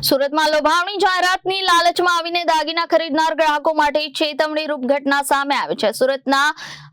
સુરતમાં લોભાવણી જાહેરાતની લાલચમાં આવીને દાગીના ખરીદનાર ગ્રાહકો માટે ચેતવણી રૂપ ઘટના સામે આવી છે। સુરતના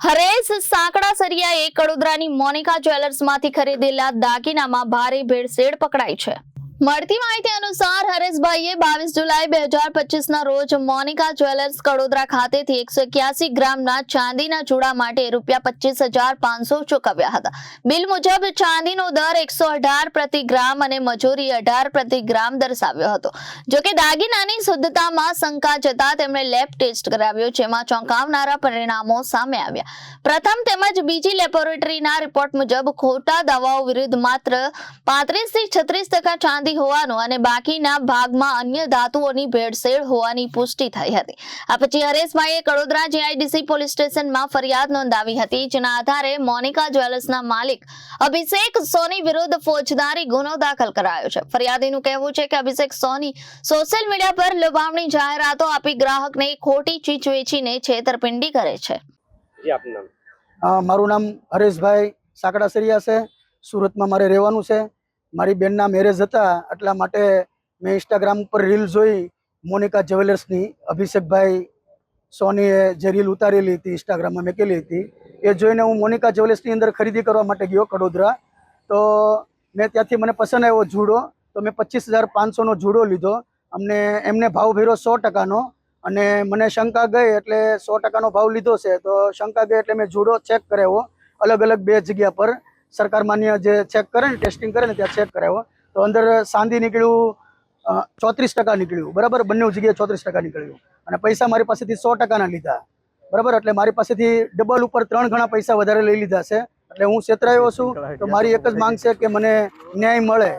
હરેશ સાંકડાસરિયાએ કડોદરાની મોનિકા જ્વેલર્સમાંથી ખરીદેલા દાગીનામાં ભારે ભેળસેળ પકડાઈ છે। મળતી માહિતી અનુસાર હરેશભાઈએ 22 જુલાઈ 2025 ના રોજ મોનિકા જ્વેલર્સ કડોદરા ખાતેથી 181 ગ્રામના ચાંદીના જુડા માટે ₹25,500 ચૂકવ્યા હતા। બિલ મુજબ ચાંદીનો દર 118 પ્રતિ ગ્રામ અને મજૂરી 18 પ્રતિ ગ્રામ દર્શાવ્યો હતો। જો કે દાગીનાની શુદ્ધતામાં શંકા જતા તેમણે લેબ ટેસ્ટ કરાવ્યો, જેમાં ચોંકાવનારા પરિણામો સામે આવ્યા। પ્રથમ તેમજ બીજી લેબોરેટરીના રિપોર્ટ મુજબ ખોટા દાવાઓ વિરુદ્ધ માત્ર 35 થી 36% ચાંદી હોવાનું અને બાકીના ભાગમાં અન્ય ધાતુઓની ભેળસેળ હોવાની પુષ્ટિ થઈ હતી। આ પછી હરેશભાઈએ કડોદરા જીઆઈડીસી પોલીસ સ્ટેશનમાં ફરિયાદ નોંધાવી હતી, જેના આધારે મોનિકા જ્વેલર્સના માલિક અભિષેક સોની વિરુદ્ધ ફોજદારી ગુનો દાખલ કરાયો છે। ફરિયાદીનું કહેવું છે કે અભિષેક સોની સોશિયલ મીડિયા પર લોભાવણી જાહેરાતો આપી ગ્રાહકને ખોટી ચીજ વેચીને છેતરપિંડી કરે છે। મારું નામ હરેશભાઈ સાંકડાસરિયા છે। સુરતમાં મારે રહેવાનું છે। મારી બેનના મેરેજ હતા, એટલા માટે મેં ઇન્સ્ટાગ્રામ પર રીલ જોઈ મોનિકા જ્વેલર્સની। અભિષેકભાઈ સોનીએ જે રીલ ઉતારેલી હતી ઇન્સ્ટાગ્રામમાં મૂકેલી હતી, એ જોઈને હું મોનિકા જ્વેલર્સની અંદર ખરીદી કરવા માટે ગયો કડોદરા। તો મેં ત્યાંથી મને પસંદ આવ્યો જુડો, તો મેં 25,500નો જુડો લીધો। એમને ભાવ ભર્યો 100%નો, અને મને શંકા ગઈ એટલે 100%નો ભાવ લીધો છે। તો શંકા ગઈ એટલે મેં જુડો ચેક કરાવ્યો અલગ અલગ 2 જગ્યા પર, સરકાર માન્ય જે ચેક કરે ને, ટેસ્ટિંગ કરે ને, ત્યાં ચેક કરાવ્યો। તો અંદર ચાંદી નીકળ્યું 34% નીકળ્યું, બરાબર। બંને જગ્યાએ 34% નીકળ્યું, અને પૈસા મારી પાસેથી 100%ના લીધા, બરાબર। એટલે મારી પાસેથી ડબલ ઉપર 3 ગણા પૈસા વધારે લઈ લીધા છે। એટલે હું છેતરાયો છું। તો મારી એક જ માંગ છે કે મને ન્યાય મળે।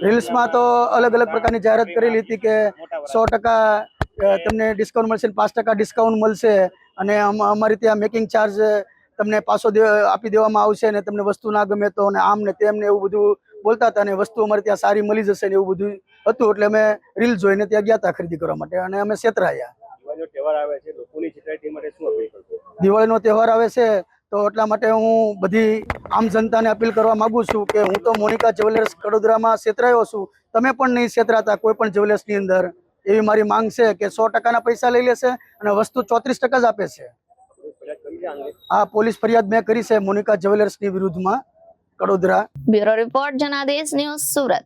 રીલ્સમાં તો અલગ અલગ પ્રકારની જાહેરાત કરેલી હતી કે 100% તમને ડિસ્કાઉન્ટ મળશે, 5% ડિસ્કાઉન્ટ મળશે, અને અમારી ત્યાં મેકિંગ ચાર્જ તમને પાછો આપી દેવામાં આવશે, ને તમને વસ્તુ ના ગમે તો, ને આમ ને તેમ ને એવું બધું બોલતા હતા, અને વસ્તુ અમારે ત્યાં સારી મળી જશે ને એવું બધું હતું। એટલે અમે રીલ જોઈને ત્યાં ગયા હતા ખરીદી કરવા માટે, અને અમે છેતરાયા। દિવાળીનો તહેવાર આવે છે તો એટલા માટે હું બધી આમ જનતાને અપીલ કરવા માંગુ છું કે હું તો મોનિકા જ્વેલર્સ કડોદરામાં છેતરાયો છું, તમે પણ નહીં છેતરાતા કોઈ પણ જ્વેલર્સની અંદર, એવી મારી માંગ છે કે 100%ના પૈસા લઈ લેશે અને વસ્તુ 34% જ આપે છે। હા, પોલીસ ફરિયાદ મેં કરી છે મોનિકા જ્વેલર્સની વિરુદ્ધમાં Kadodara. Bureau report Janadesh news, Surat.